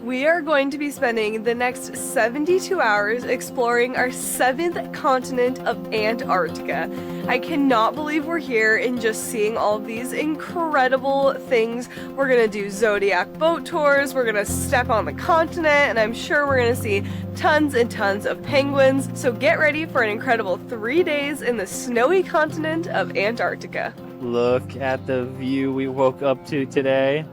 We are going to be spending the next 72 hours exploring our 7th continent of Antarctica. I cannot believe we're here and just seeing all of these incredible things. We're gonna do Zodiac boat tours, we're gonna step on the continent, and I'm sure we're gonna see tons and tons of penguins. So get ready for an incredible 3 days in the snowy continent of Antarctica. Look at the view we woke up to today.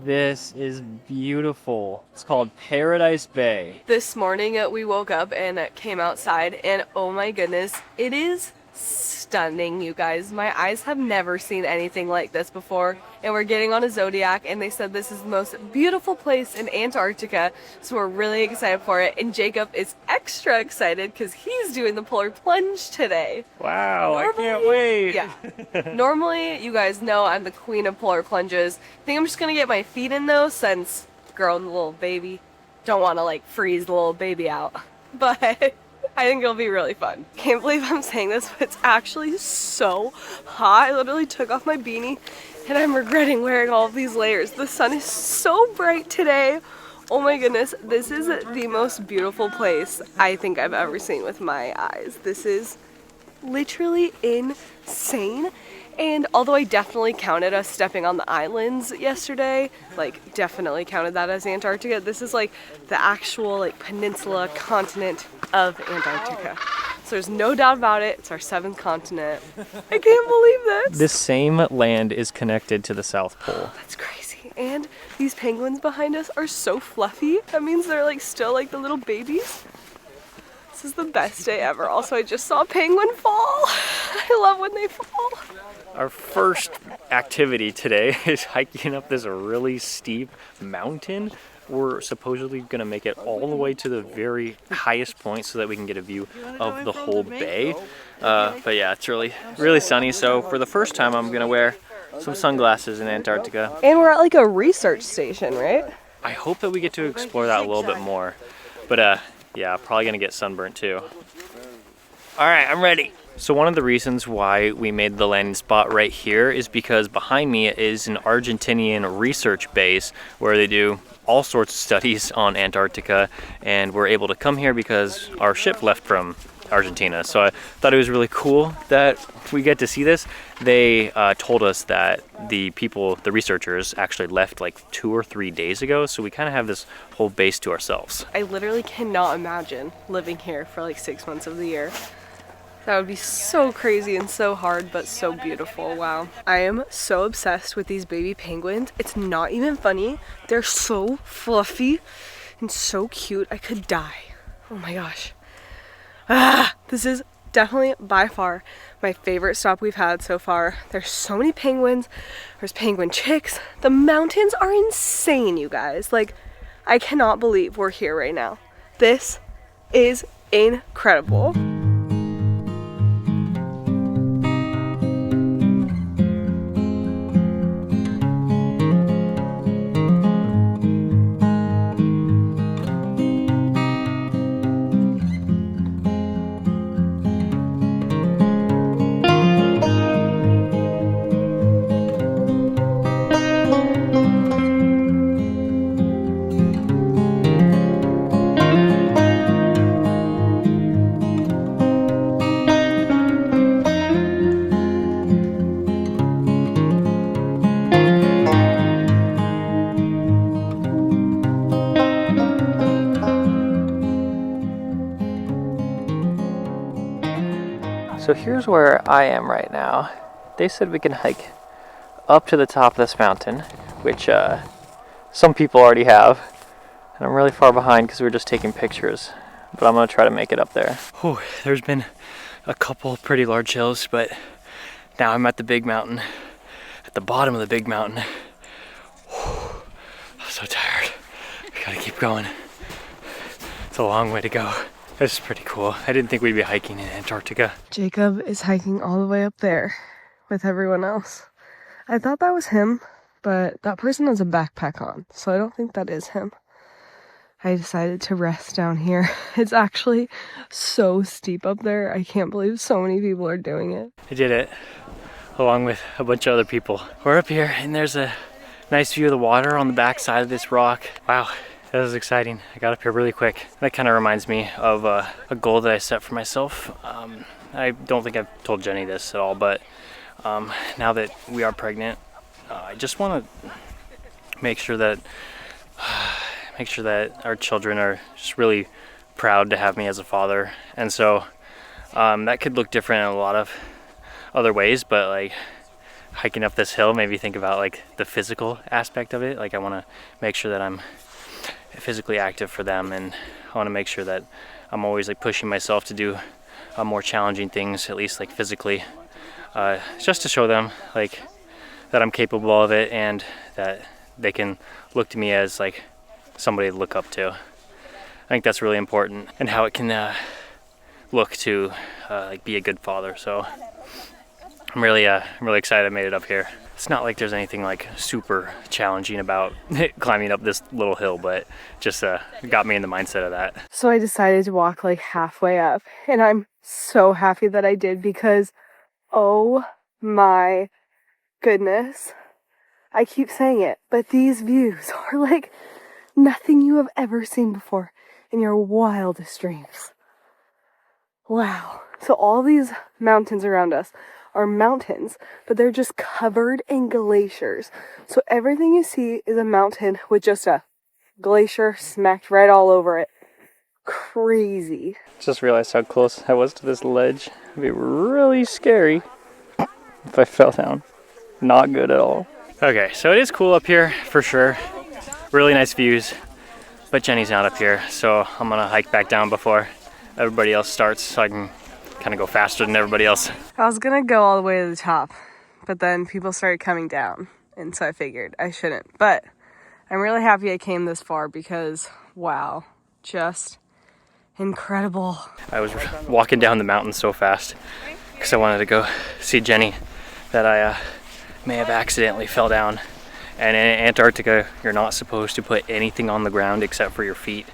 This is beautiful. It's called Paradise Bay. This morning we woke up and came outside and oh my goodness, it is stunning, you guys. My eyes have never seen anything like this before, and we're getting on a Zodiac and they said this is the most beautiful place in Antarctica, so we're really excited for it, and Jacob is extra excited because he's doing the polar plunge today. Wow, I can't wait. Yeah. Normally, you guys know I'm the queen of polar plunges. I think I'm just gonna get my feet in though, since girl and the little baby don't want to like freeze the little baby out, but I think it'll be really fun. Can't believe I'm saying this, but it's actually so hot. I literally took off my beanie and I'm regretting wearing all of these layers. The sun is so bright today. Oh my goodness, this is the most beautiful place I think I've ever seen with my eyes. This is literally insane. And although I definitely counted us stepping on the islands yesterday, like definitely counted that as Antarctica, this is like the actual like peninsula continent of Antarctica. So there's no doubt about it, it's our 7th continent. I can't believe this. This same land is connected to the South Pole. That's crazy. And these penguins behind us are so fluffy. That means they're like still like the little babies. This is the best day ever. Also, I just saw a penguin fall. I love when they fall. Our first activity today is hiking up this really steep mountain. We're supposedly going to make it all the way to the very highest point so that we can get a view of the whole bay. But yeah, it's really sunny. So for the first time, I'm going to wear some sunglasses in Antarctica. And we're at like a research station, right? I hope that we get to explore that a little bit more. But yeah, probably going to get sunburnt too. All right, I'm ready. So one of the reasons why we made the landing spot right here is because behind me is an Argentinian research base where they do all sorts of studies on Antarctica, and we're able to come here because our ship left from Argentina. So I thought it was really cool that we get to see this. They told us that the researchers actually left like 2 or 3 days ago, so we kind of have this whole base to ourselves. I literally cannot imagine living here for like 6 months of the year. That would be so crazy and so hard, but so beautiful. Wow. I am so obsessed with these baby penguins. It's not even funny. They're so fluffy and so cute. I could die. Oh my gosh. This is definitely by far my favorite stop we've had so far. There's so many penguins. There's penguin chicks. The mountains are insane, you guys. Like, I cannot believe we're here right now. This is incredible. So here's where I am right now. They said we can hike up to the top of this mountain, which some people already have. And I'm really far behind because we're just taking pictures. But I'm going to try to make it up there. Whew, there's been a couple pretty large hills, but now I'm at the big mountain. At the bottom of the big mountain. Whew, I'm so tired. We gotta keep going. It's a long way to go. This is pretty cool. I didn't think we'd be hiking in Antarctica. Jacob is hiking all the way up there with everyone else. I thought that was him, but that person has a backpack on, so I don't think that is him. I decided to rest down here. It's actually so steep up there. I can't believe so many people are doing it. I did it along with a bunch of other people. We're up here and there's a nice view of the water on the back side of this rock. Wow, That was exciting. I got up here really quick. That kind of reminds me of a goal that I set for myself. I don't think I've told Jenny this at all, but now that we are pregnant, I just want to make sure that our children are just really proud to have me as a father. And so that could look different in a lot of other ways, but like hiking up this hill made me think about like the physical aspect of it. Like I want to make sure that I'm physically active for them, and I want to make sure that I'm always like pushing myself to do more challenging things, at least like physically, just to show them like that I'm capable of it and that they can look to me as like somebody to look up to. I think that's really important, and how it can look to like be a good father. So I'm really excited I made it up here. It's not like there's anything like super challenging about climbing up this little hill, but just got me in the mindset of that. So I decided to walk like halfway up, and I'm so happy that I did because, oh my goodness, I keep saying it, but these views are like nothing you have ever seen before in your wildest dreams. Wow. So all these mountains around us are mountains, but they're just covered in glaciers. So everything you see is a mountain with just a glacier smacked right all over it. Crazy. Just realized how close I was to this ledge. It'd be really scary if I fell down. Not good at all. Okay, so it is cool up here for sure. Really nice views, but Jenny's not up here, so I'm gonna hike back down before everybody else starts so I can kind of go faster than everybody else. I was gonna go all the way to the top, but then people started coming down, and so I figured I shouldn't. But I'm really happy I came this far because, wow, just incredible. I was walking down the mountain so fast because I wanted to go see Jenny that I may have accidentally fell down. And in Antarctica, you're not supposed to put anything on the ground except for your feet.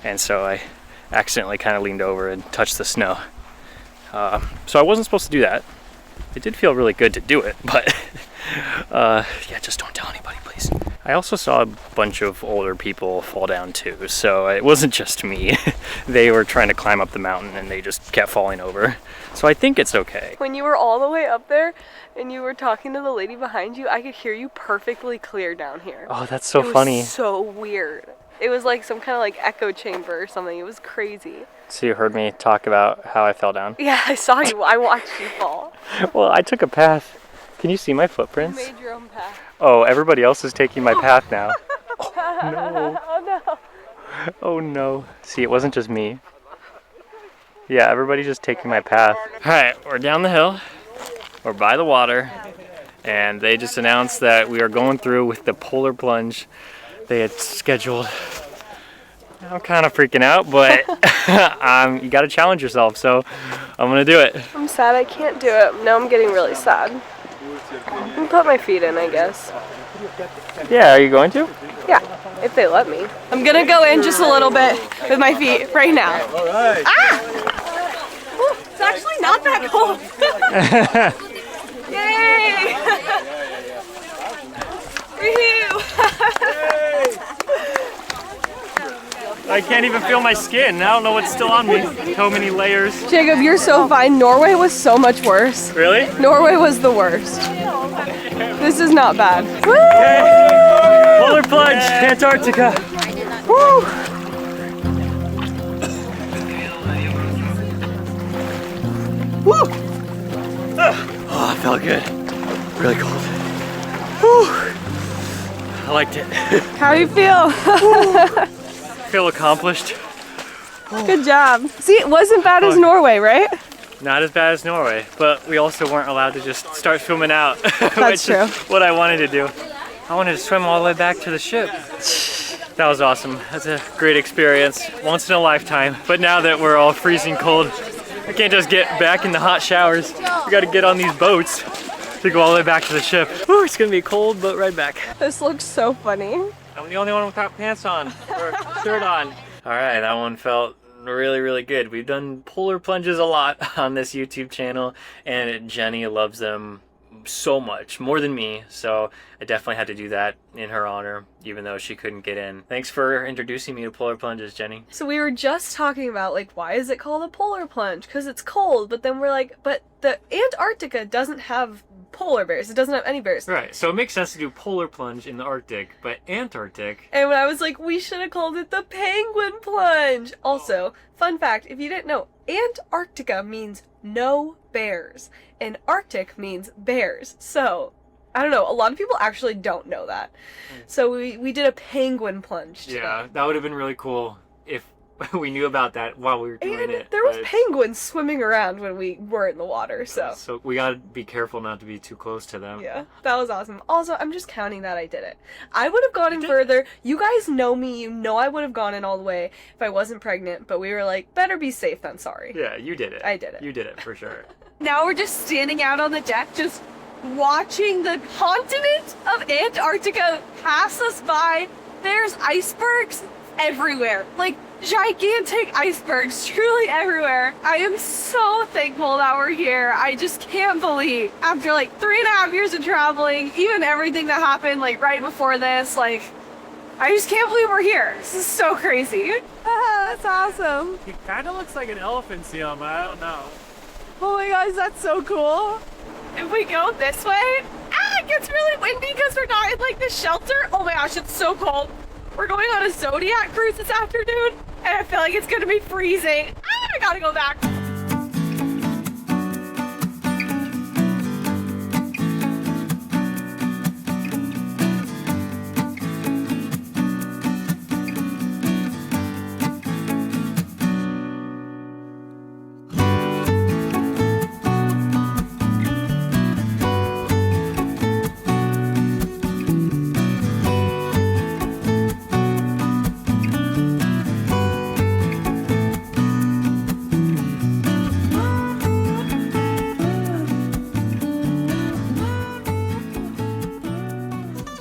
And so I accidentally kind of leaned over and touched the snow. So I wasn't supposed to do that. It did feel really good to do it, but yeah, just don't tell anybody, please. I also saw a bunch of older people fall down too, so it wasn't just me. They were trying to climb up the mountain and they just kept falling over. So I think it's okay. When you were all the way up there and you were talking to the lady behind you, I could hear you perfectly clear down here. Oh, that's so funny. It was so weird. It was like some kind of like echo chamber or something. It was crazy. So you heard me talk about how I fell down? Yeah, I saw you. I watched you fall. Well, I took a path. Can you see my footprints? You made your own path. Oh, everybody else is taking my path now. Oh, no. Oh, no. Oh, no. See, it wasn't just me. Yeah, everybody's just taking my path. All right, we're down the hill. We're by the water. And they just announced that we are going through with the polar plunge they had scheduled. I'm kind of freaking out, but you got to challenge yourself, so I'm going to do it. I'm sad I can't do it. Now I'm getting really sad. I can put my feet in, I guess. Yeah, are you going to? Yeah, if they let me. I'm gonna go in just a little bit with my feet right now. All right. Ah! Ooh, it's actually not that cold. Yay! I can't even feel my skin. I don't know what's still on me. So many layers. Jacob, you're so fine. Norway was so much worse. Really? Norway was the worst. This is not bad. Woo! Okay. Polar plunge, Antarctica. Woo! Woo! Oh, it felt good. Really cold. Whew. I liked it. How do you feel? Feel accomplished. Good job. See, it wasn't bad as Norway, right? Not as bad as Norway, but we also weren't allowed to just start swimming out. That's true. Is what I wanted to do. I wanted to swim all the way back to the ship. That was awesome. That's a great experience. Once in a lifetime. But now that we're all freezing cold, we can't just get back in the hot showers. We gotta get on these boats to go all the way back to the ship. Whew, it's gonna be cold, but right back. This looks so funny. I'm the only one without pants on, or shirt on. All right, that one felt really, really good. We've done polar plunges a lot on this YouTube channel, and Jenny loves them so much, more than me, so I definitely had to do that in her honor, even though she couldn't get in. Thanks for introducing me to polar plunges, Jenny. So we were just talking about, like, why is it called a polar plunge? Because it's cold, but then we're like, but the Antarctica doesn't have polar bears. It doesn't have any bears. Right, so it makes sense to do polar plunge in the Arctic, but Antarctic... And when I was like, we should have called it the penguin plunge. Also, fun fact, if you didn't know, Antarctica means no bears, and Arctic means bears. So, I don't know, a lot of people actually don't know that. So we did a penguin plunge today. Yeah, that would have been really cool if we knew about that while we were doing And it. there was penguins swimming around when we were in the water, so. So we gotta be careful not to be too close to them. Yeah, that was awesome. Also, I'm just counting that I did it. I would have gone in further. You guys know me, you know I would have gone in all the way if I wasn't pregnant, but we were like, better be safe than sorry. Yeah, you did it. I did it. You did it, for sure. Now we're just standing out on the deck, just watching the continent of Antarctica pass us by. There's icebergs everywhere. Like, gigantic icebergs truly everywhere. I am so thankful that we're here. I just can't believe, after like 3.5 years of traveling, even everything that happened like right before this, like, I just can't believe we're here. This is so crazy. That's awesome. He kind of looks like an elephant seal, but I don't know. Oh my gosh, that's so cool. If we go this way, it gets really windy because we're not in like the shelter. Oh my gosh, it's so cold. We're going on a Zodiac cruise this afternoon, and I feel like it's gonna be freezing. I gotta go back.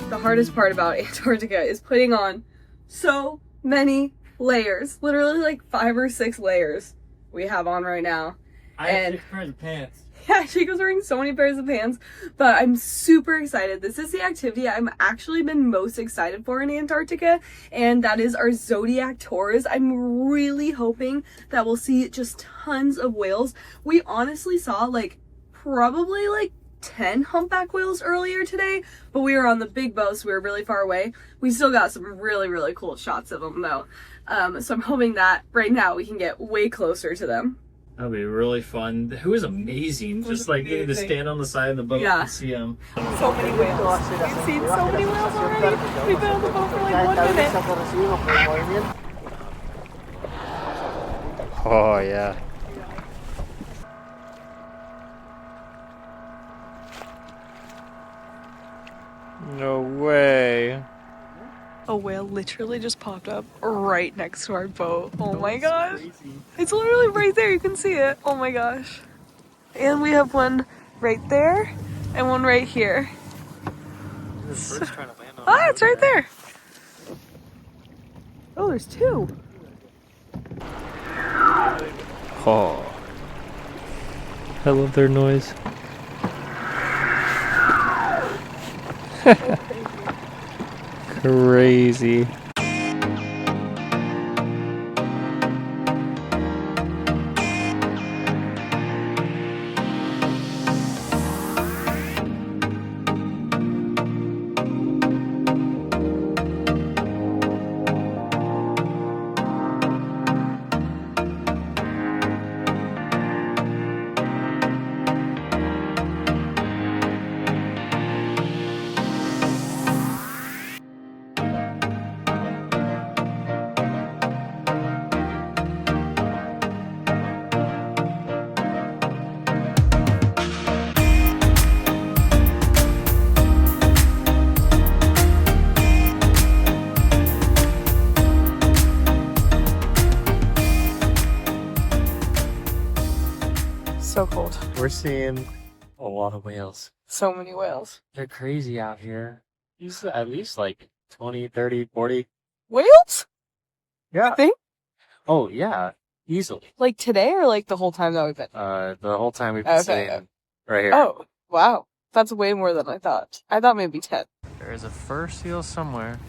The hardest part about Antarctica is putting on so many layers. Literally like 5 or 6 layers we have on right now. I have 6 pairs of pants. Yeah, Chico's wearing so many pairs of pants, but I'm super excited. This is the activity I'm actually been most excited for in Antarctica, and that is our Zodiac tours. I'm really hoping that we'll see just tons of whales. We honestly saw like probably like 10 humpback whales earlier today, but we were on the big boat, so we were really far away. We still got some really, really cool shots of them though. So I'm hoping that right now we can get way closer to them. That'll be really fun. It was amazing. Just like getting to stand on the side of the boat and see them. So many whales. We've seen so many whales already. We've been on the boat for like 1 minute. Oh, yeah. No way. A whale literally just popped up right next to our boat. Oh my gosh. It's literally right there. You can see it. Oh my gosh. And we have one right there and one right here. Ah, it's right there. Oh, there's 2. Oh. I love their noise. Crazy. So cold. We're seeing a lot of whales. So many whales. They're crazy out here. These at least like 20, 30, 40. Whales? Yeah. Think? Oh, yeah. Easily. Like today or like the whole time that we've been? The whole time we've been Okay. sitting right here. Oh, wow. That's way more than I thought. I thought maybe 10. There is a fur seal somewhere.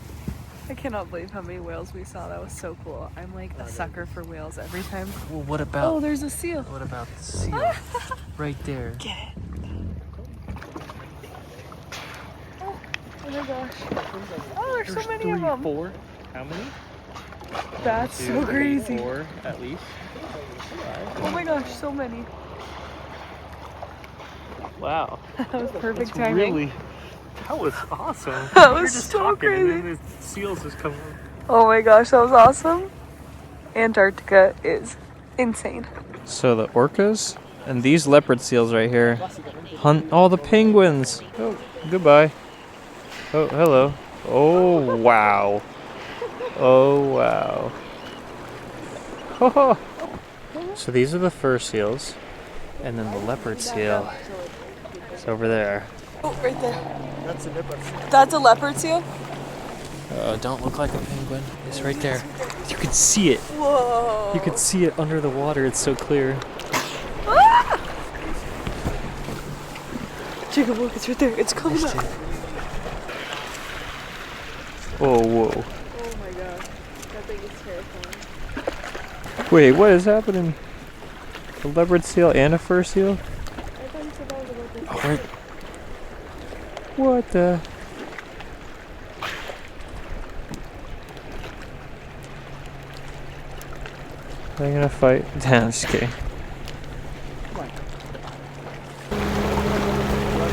I cannot believe how many whales we saw. That was so cool. I'm like a sucker for whales every time. Well, what about? Oh, there's a seal. What about the seal? Right there. Get it. Oh my gosh. Oh, there's so many of them. 4. How many? That's so crazy. 4 at least. Oh my gosh, so many. Wow. That was perfect timing. That was awesome. That was so crazy. And then the seals just come. Oh my gosh, that was awesome. Antarctica is insane. So the orcas and these leopard seals right here hunt all the penguins. Oh, goodbye. Oh, hello. Oh, wow. Oh, wow. So these are the fur seals, and then the leopard seal is over there. Oh, right there. That's a leopard seal. That's a leopard seal? Don't look like a penguin. It's right there. You can see it. Whoa. You can see it under the water. It's so clear. Ah! Jacob, look, it's right there. It's coming up. Oh, whoa. Oh my gosh. That thing is terrifying. Wait, what is happening? A leopard seal and a fur seal? I thought you said that was a leopard seal. Oh, right. What the? Are they gonna fight? Nah, I'm just kidding.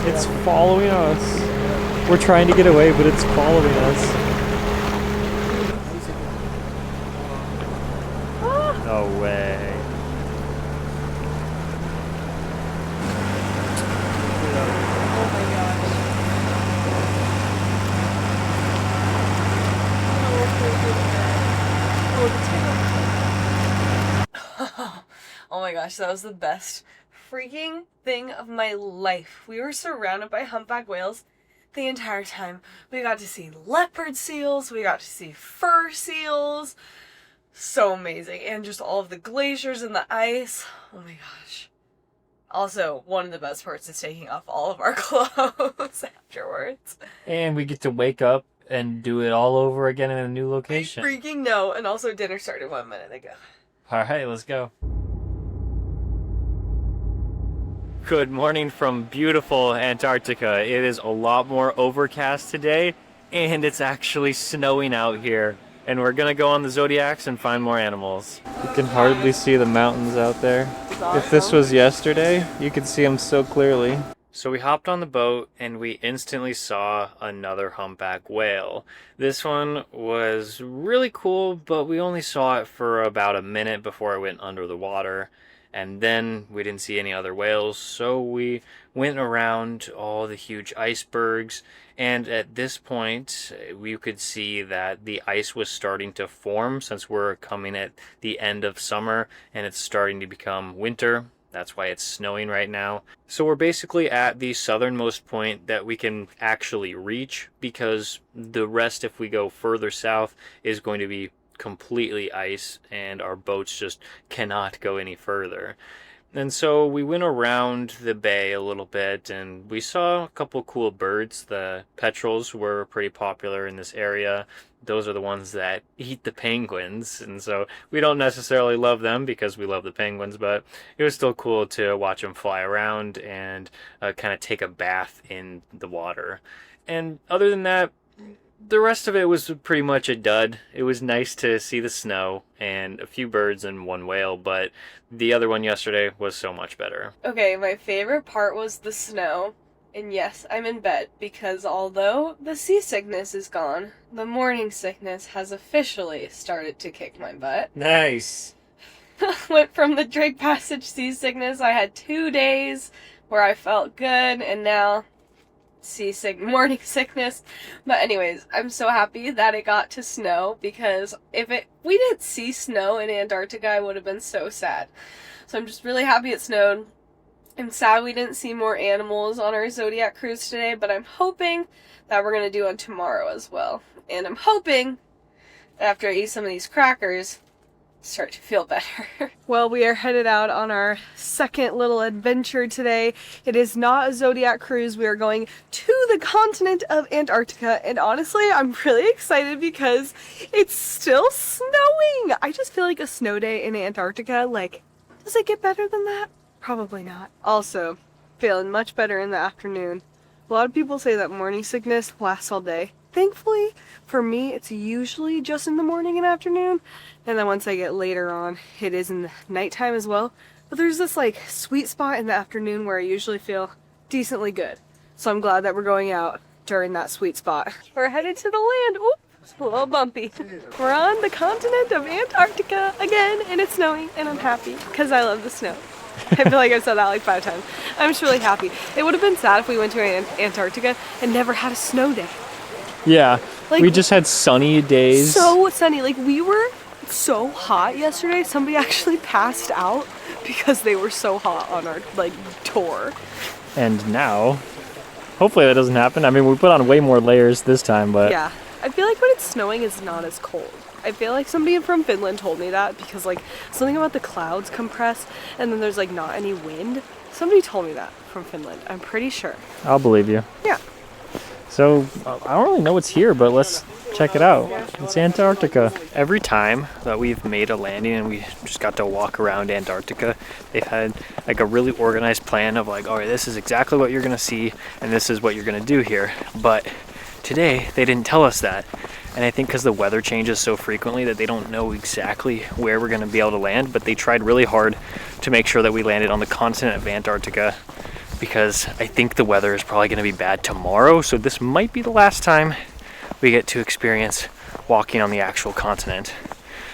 It's following us. We're trying to get away, but it's following us. No way. Oh my gosh. Oh my gosh, that was the best freaking thing of my life. We were surrounded by humpback whales the entire time. We got to see leopard seals, we got to see fur seals. So amazing. And just all of the glaciers and the ice. Oh my gosh. Also, one of the best parts is taking off all of our clothes afterwards. And we get to wake up and do it all over again in a new location. I freaking know. And also dinner started 1 minute ago. All right, let's go. Good morning from beautiful Antarctica. It is a lot more overcast today, and it's actually snowing out here. And we're gonna go on the Zodiacs and find more animals. You can hardly see the mountains out there. Awesome. If this was yesterday, you could see them so clearly. So we hopped on the boat and we instantly saw another humpback whale. This one was really cool, but we only saw it for about a minute before it went under the water. And then we didn't see any other whales, so we went around all the huge icebergs, and at this point we could see that the ice was starting to form since we're coming at the end of summer and it's starting to become winter. That's why it's snowing right now. So we're basically at the southernmost point that we can actually reach, because the rest, if we go further south, is going to be completely ice and our boats just cannot go any further. And so we went around the bay a little bit and we saw a couple cool birds. The petrels were pretty popular in this area. Those are the ones that eat the penguins, and so we don't necessarily love them because we love the penguins, but it was still cool to watch them fly around and kind of take a bath in the water. And other than that, the rest of it was pretty much a dud. It was nice to see the snow and a few birds and one whale, but the other one yesterday was so much better. Okay, my favorite part was the snow. And yes, I'm in bed because although the seasickness is gone, the morning sickness has officially started to kick my butt. Nice. Went from the Drake Passage seasickness. I had 2 days where I felt good, and now morning sickness. But anyways, I'm so happy that it got to snow, because if we didn't see snow in Antarctica, I would have been so sad. So I'm just really happy it snowed. I'm sad we didn't see more animals on our Zodiac cruise today, but I'm hoping that we're going to do one tomorrow as well. And I'm hoping that after I eat some of these crackers, start to feel better. Well, we are headed out on our second little adventure today. It is not a Zodiac cruise. We are going to the continent of Antarctica, and honestly, I'm really excited because it's still snowing. I just feel like a snow day in Antarctica, like, does it get better than that? Probably not. Also, feeling much better in the afternoon. A lot of people say that morning sickness lasts all day. Thankfully, for me, it's usually just in the morning and afternoon, and then once I get later on, it is in the nighttime as well. But there's this like sweet spot in the afternoon where I usually feel decently good. So I'm glad that we're going out during that sweet spot. We're headed to the land. Oop, it's a little bumpy. We're on the continent of Antarctica again, and it's snowing, and I'm happy because I love the snow. I feel like I've said that like 5 times. I'm just really happy. It would have been sad if we went to Antarctica and never had a snow day. Yeah, Like, we just had sunny days. So sunny. Like, we were so hot yesterday. Somebody actually passed out because they were so hot on our like tour. And now, hopefully that doesn't happen. I mean, we put on way more layers this time, but Yeah, I feel like when it's snowing, it's not as cold. I feel like somebody from Finland told me that because like something about the clouds compress and then there's like not any wind. Somebody told me that from Finland. I'm pretty sure. I'll believe you. Yeah. So, I don't really know what's here, but let's check it out. It's Antarctica. Every time that we've made a landing and we just got to walk around Antarctica, they've had like a really organized plan of like, all right, this is exactly what you're gonna see and this is what you're gonna do here. But today, they didn't tell us that. And I think because the weather changes so frequently that they don't know exactly where we're gonna be able to land, but they tried really hard to make sure that we landed on the continent of Antarctica, because I think the weather is probably going to be bad tomorrow, so this might be the last time we get to experience walking on the actual continent.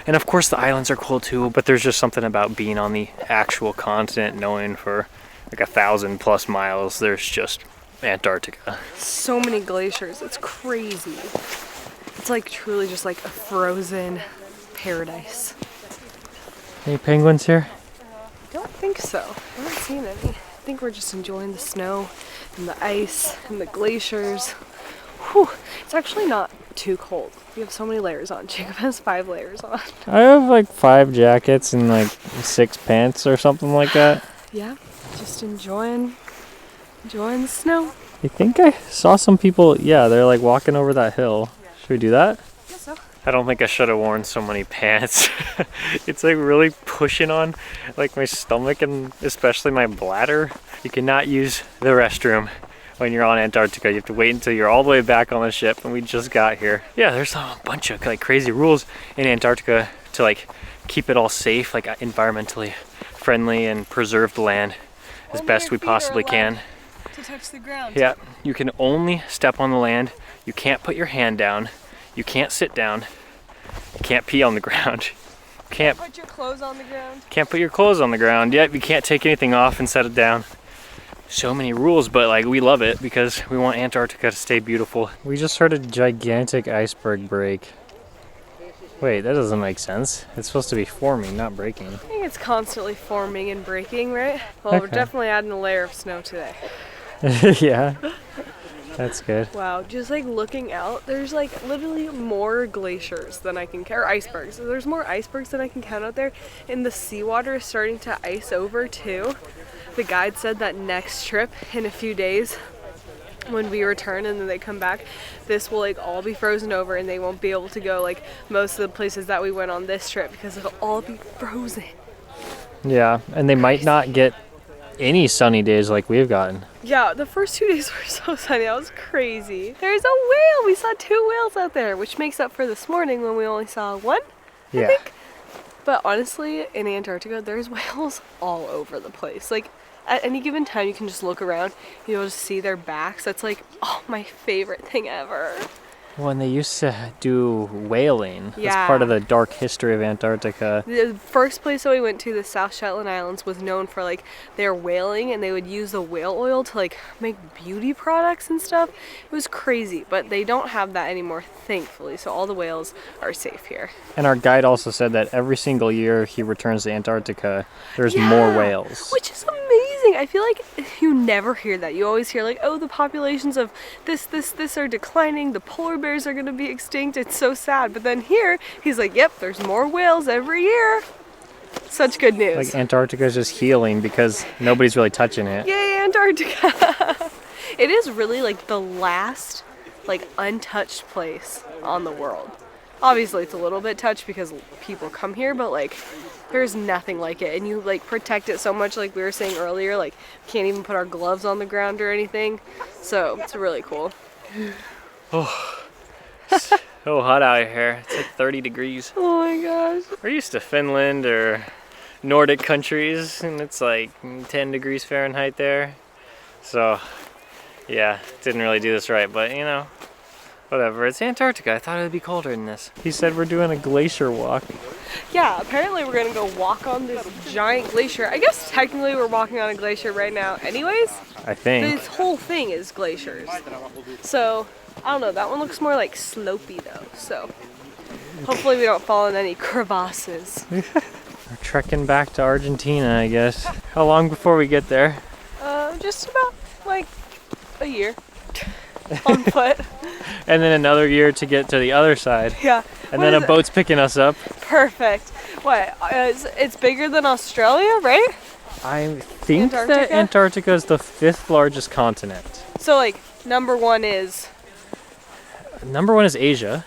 And of course the islands are cool too, but there's just something about being on the actual continent, knowing for like 1,000+ miles there's just Antarctica. So many glaciers. It's crazy. It's like truly just like a frozen paradise. Any penguins here? I don't think so. I haven't seen any. I think we're just enjoying the snow and the ice and the glaciers. Whew, it's actually not too cold. We have so many layers on. Jacob has 5 layers on. I have like 5 jackets and like 6 pants or something like that. Yeah, just enjoying the snow. I think I saw some people, yeah, they're like walking over that hill. Should we do that? Yes, so. I don't think I should have worn so many pants. It's like really pushing on like my stomach and especially my bladder. You cannot use the restroom when you're on Antarctica. You have to wait until you're all the way back on the ship, and we just got here. Yeah, there's a bunch of like crazy rules in Antarctica to like keep it all safe, like environmentally friendly and preserve the land as best we possibly can. To touch the ground. Yeah, you can only step on the land. You can't put your hand down. You can't sit down. You can't pee on the ground. Can't put your clothes on the ground. Can't put your clothes on the ground. Yep, you can't take anything off and set it down. So many rules, but like we love it because we want Antarctica to stay beautiful. We just heard a gigantic iceberg break. Wait, that doesn't make sense. It's supposed to be forming, not breaking. I think it's constantly forming and breaking, right? Well, we're definitely adding a layer of snow today. Yeah. That's good. Wow, just like looking out, there's like literally more glaciers than I can count, or icebergs. So there's more icebergs than I can count out there, and the seawater is starting to ice over too. The guide said that next trip in a few days, when we return and then they come back, this will like all be frozen over and they won't be able to go like most of the places that we went on this trip because it'll all be frozen. Yeah, and they might not get any sunny days like we've gotten. Yeah, the first 2 days were so sunny. That was crazy. There's a whale. We saw 2 whales out there, which makes up for this morning when we only saw 1, I think. But honestly, in Antarctica, there's whales all over the place. Like, at any given time, you can just look around. You'll just see their backs. That's like, oh, my favorite thing ever. When they used to do whaling, Yeah. that's part of the dark history of Antarctica. The first place that we went to, the South Shetland Islands, was known for like their whaling, and they would use the whale oil to like make beauty products and stuff. It was crazy, but they don't have that anymore, thankfully. So all the whales are safe here. And our guide also said that every single year he returns to Antarctica, there's more whales. Which is amazing. I feel like You never hear that. You always hear like, oh, the populations of this are declining. The polar bears are gonna be extinct. It's so sad. But then here, he's like, yep, there's more whales every year. Such good news. Like Antarctica is just healing because nobody's really touching it. Yay, Antarctica! It is really like the last like untouched place on the world. Obviously it's a little bit touched because people come here, but like there's nothing like it, and you like protect it so much, like we were saying earlier, like can't even put our gloves on the ground or anything, so it's really cool. Oh, so hot out here. It's like 30 degrees. Oh my gosh. We're used to Finland or Nordic countries, and it's like 10 degrees Fahrenheit there. So yeah, didn't really do this right, but you know, whatever. It's Antarctica. I thought it would be colder than this. He said we're doing a glacier walk. Yeah, apparently we're gonna go walk on this giant glacier. I guess technically we're walking on a glacier right now anyways. I think. This whole thing is glaciers. So, I don't know, that one looks more like slopey though, so hopefully we don't fall in any crevasses. We're trekking back to Argentina, I guess. How long before we get there? Just about like a year on foot. And then another year to get to the other side. Yeah. And then a boat's picking us up. Perfect. What? It's bigger than Australia, right? I think that Antarctica? Antarctica is the 5th largest continent. So like number one is. Number 1 is Asia.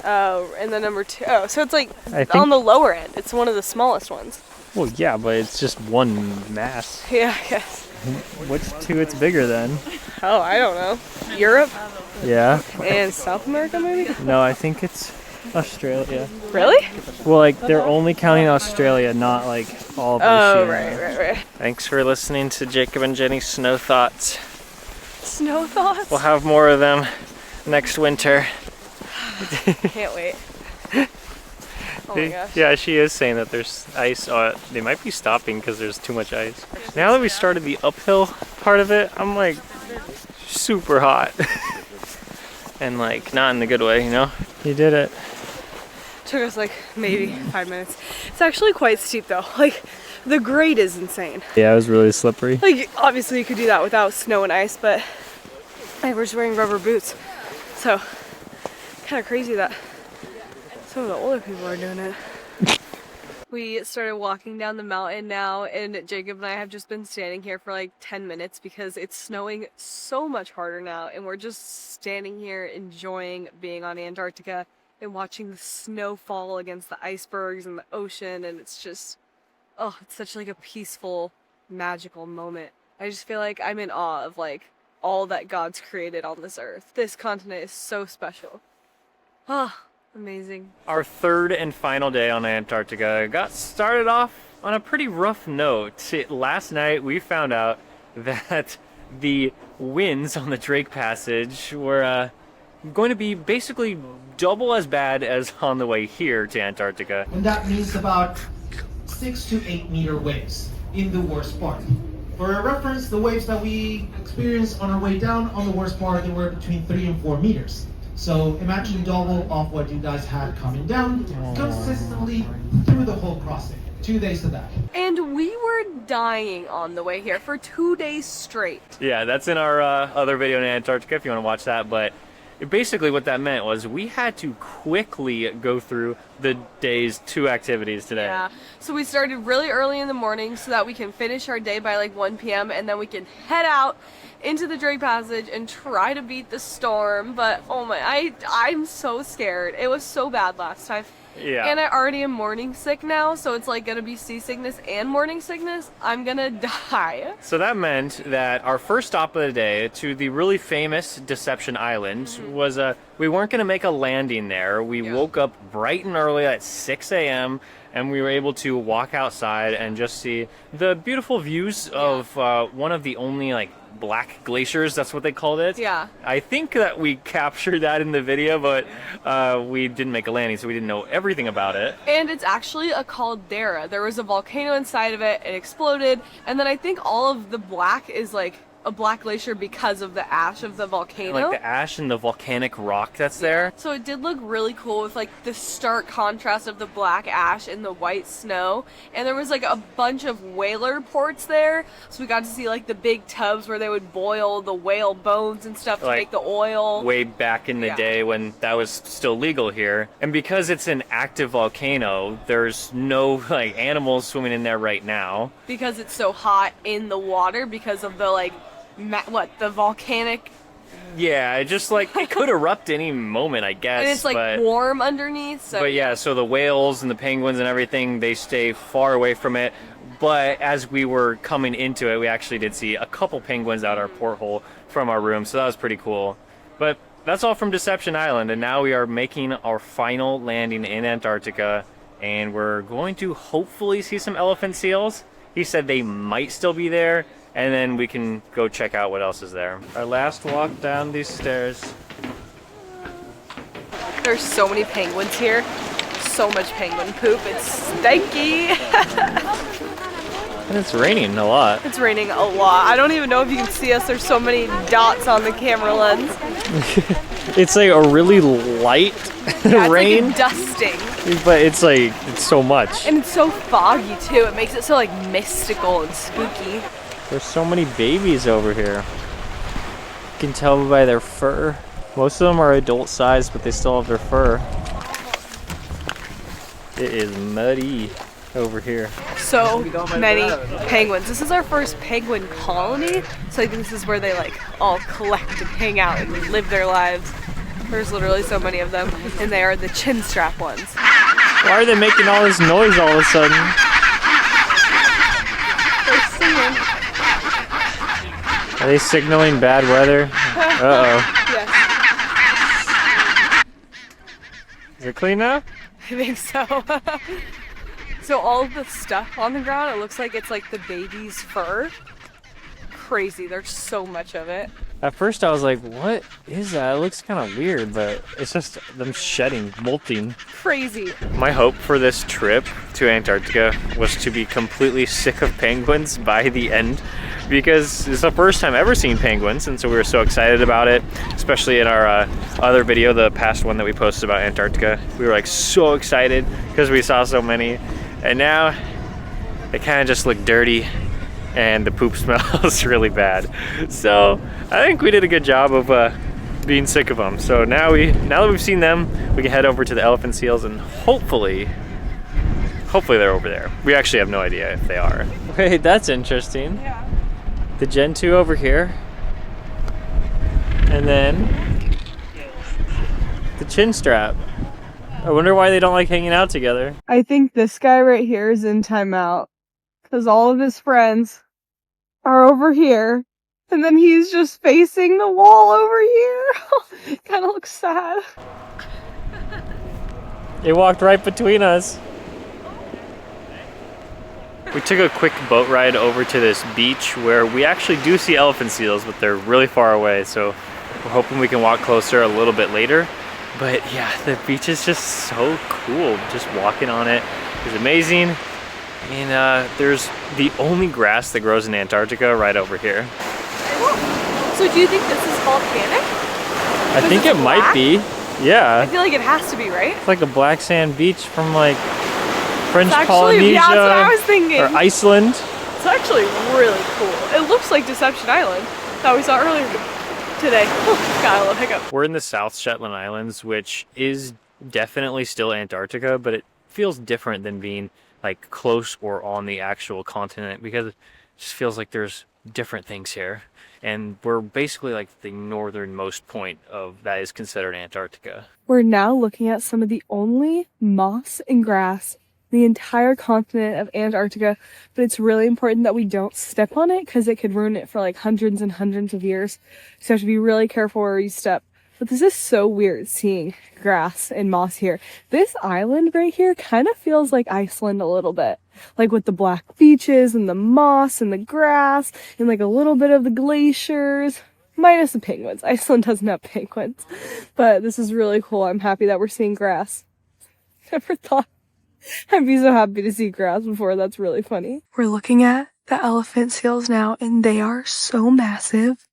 Oh, and then number 2. Oh, so it's like I think, on the lower end. It's one of the smallest ones. well, yeah, but it's just one mass. Yeah, I guess. Which 2 it's bigger than? Oh, I don't know. Europe Yeah. and South America, maybe? No, I think it's Australia. Really? Well, like they're only counting Australia, not like all of Oh, Oceania. right. Thanks for listening to Jacob and Jenny's Snow Thoughts. Snow thoughts? We'll have more of them next winter. Can't wait. Oh my gosh. Yeah, she is saying that there's ice. They might be stopping because there's too much ice. Now that we started the uphill part of it, I'm like super hot. And like not in the good way, you know? You did it. Took us like maybe 5 minutes. It's actually quite steep though. Like the grade is insane. Yeah, it was really slippery. Like obviously you could do that without snow and ice, but like, we're just wearing rubber boots. So kind of crazy that some of the older people are doing it. We started walking down the mountain now, and Jacob and I have just been standing here for like 10 minutes because it's snowing so much harder now, and we're just standing here enjoying being on Antarctica and watching the snow fall against the icebergs and the ocean, and it's just, oh, it's such like a peaceful, magical moment. I just feel like I'm in awe of like all that God's created on this earth. This continent is so special. Ah. Amazing. Our 3rd and final day on Antarctica got started off on a pretty rough note. Last night we found out that the winds on the Drake Passage were going to be basically double as bad as on the way here to Antarctica. And that means about 6 to 8 meter waves in the worst part. For a reference, the waves that we experienced on our way down on the worst part, they were between 3 and 4 meters. So imagine double of what you guys had coming down consistently through the whole crossing. 2 days to that. And we were dying on the way here for 2 days straight. Yeah, that's in our other video in Antarctica if you want to watch that, but basically what that meant was we had to quickly go through the day's 2 activities today. Yeah, so we started really early in the morning so that we can finish our day by like 1 p.m. and then we can head out into the Drake Passage and try to beat the storm. But oh my, I'm so scared. It was so bad last time. Yeah. And I already am morning sick now, so it's like gonna be seasickness and morning sickness. I'm gonna die. So that meant that our first stop of the day to the really famous Deception Island was we weren't gonna make a landing there. We woke up bright and early at 6 a.m. and we were able to walk outside and just see the beautiful views of one of the only like black glaciers, that's what they called it. Yeah. I think that we captured that in the video, but we didn't make a landing, so we didn't know everything about it. And it's actually a caldera. There was a volcano inside of it, it exploded, and then I think all of the black is like a black glacier because of the ash of the volcano. Like the ash and the volcanic rock that's there. So it did look really cool with like the stark contrast of the black ash and the white snow. And there was like a bunch of whaler ports there. So we got to see like the big tubs where they would boil the whale bones and stuff to Like, make the oil. Way back in the day when that was still legal here. And because it's an active volcano, there's no like animals swimming in there right now. Because it's so hot in the water because of the like, the volcanic. Yeah, it just like, it could erupt any moment, I guess. And it's like warm underneath. So but yeah, so the whales and the penguins and everything, they stay far away from it. But as we were coming into it, we actually did see a couple penguins out our porthole from our room, so that was pretty cool. But that's all from Deception Island, and now we are making our final landing in Antarctica, and we're going to hopefully see some elephant seals. He said they might still be there, and then we can go check out what else is there. Our last walk down these stairs. There's so many penguins here. So much penguin poop. It's stanky. And it's raining a lot. It's raining a lot. I don't even know if you can see us. There's so many dots on the camera lens. It's like a really light Yeah, rain. it's like a dusting. But it's like, it's so much. And it's so foggy too. It makes it so like mystical and spooky. There's so many babies over here. You can tell by their fur. Most of them are adult size, but they still have their fur. It is muddy over here. So many penguins. This is our first penguin colony. So I think this is where they like all collect and hang out and live their lives. There's literally so many of them. And they are the chin strap ones. Why are they making all this noise all of a sudden? They're singing. Are they signaling bad weather? Uh-oh. Yes. Is it clean now? I think so. So all of the stuff on the ground, it looks like it's like the baby's fur. Crazy, there's so much of it. At first I was like, what is that? It looks kind of weird, but it's just them shedding, molting. Crazy. My hope for this trip to Antarctica was to be completely sick of penguins by the end, because it's the first time ever seeing penguins, and so we were so excited about it, especially in our other video, the past one that we posted about Antarctica. We were like so excited because we saw so many, and now they kind of just look dirty and the poop smells really bad. So I think we did a good job of being sick of them. So now that we've seen them, we can head over to the elephant seals, and hopefully they're over there. We actually have no idea if they are. Wait, that's interesting. Yeah. The Gen 2 over here, and then the chin strap. I wonder why they don't like hanging out together. I think this guy right here is in timeout because all of his friends are over here, and then he's just facing the wall over here. Kind of looks sad. They walked right between us. We took a quick boat ride over to this beach where we actually do see elephant seals, but they're really far away, so we're hoping we can walk closer a little bit later. But yeah, the beach is just so cool. Just walking on it is amazing. And there's the only grass that grows in Antarctica right over here. So do you think this is volcanic? I think it might be. Yeah. I feel like it has to be, right? It's like a black sand beach from like French Actually, Polynesia, yeah, that's what I was thinking. or Iceland. It's actually really cool. It looks like Deception Island that we saw earlier today. God, I love hiccup. We're in the South Shetland Islands, which is definitely still Antarctica, but it feels different than being like close or on the actual continent, because it just feels like there's different things here. And we're basically like the northernmost point of that is considered Antarctica. We're now looking at some of the only moss and grass in the entire continent of Antarctica, but it's really important that we don't step on it because it could ruin it for like hundreds and hundreds of years. So you have to be really careful where you step. But this is so weird seeing grass and moss here. This island right here kind of feels like Iceland a little bit. Like with the black beaches and the moss and the grass and like a little bit of the glaciers. Minus the penguins. Iceland doesn't have penguins. But this is really cool. I'm happy that we're seeing grass. Never thought I'd be so happy to see grass before. That's really funny. We're looking at the elephant seals now, and they are so massive.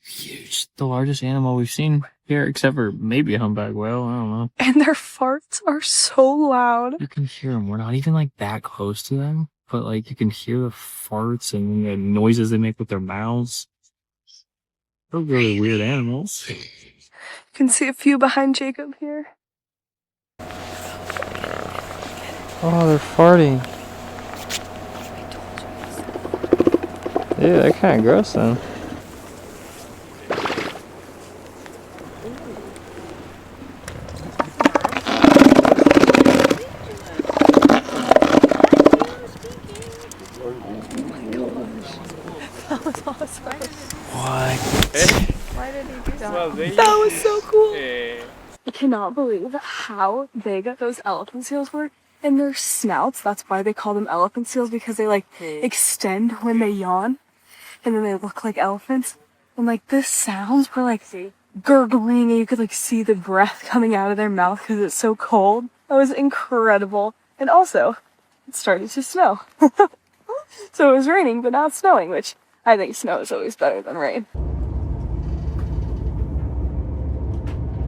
Huge. The largest animal we've seen here, except for maybe a humpback whale. I don't know. And their farts are so loud. You can hear them. We're not even like that close to them, but like you can hear the farts and the noises they make with their mouths. They're really weird animals. You can see a few behind Jacob here. Oh, they're farting. Yeah, they're kind of gross then. That was awesome. What? Why did he do that? That was so cool. I cannot believe how big those elephant seals were. And their snouts, that's why they call them elephant seals, because they like extend when they yawn. And then they look like elephants. And like the sounds were like gurgling, and you could like see the breath coming out of their mouth because it's so cold. That was incredible. And also, it started to snow. So it was raining, but not snowing, which I think snow is always better than rain.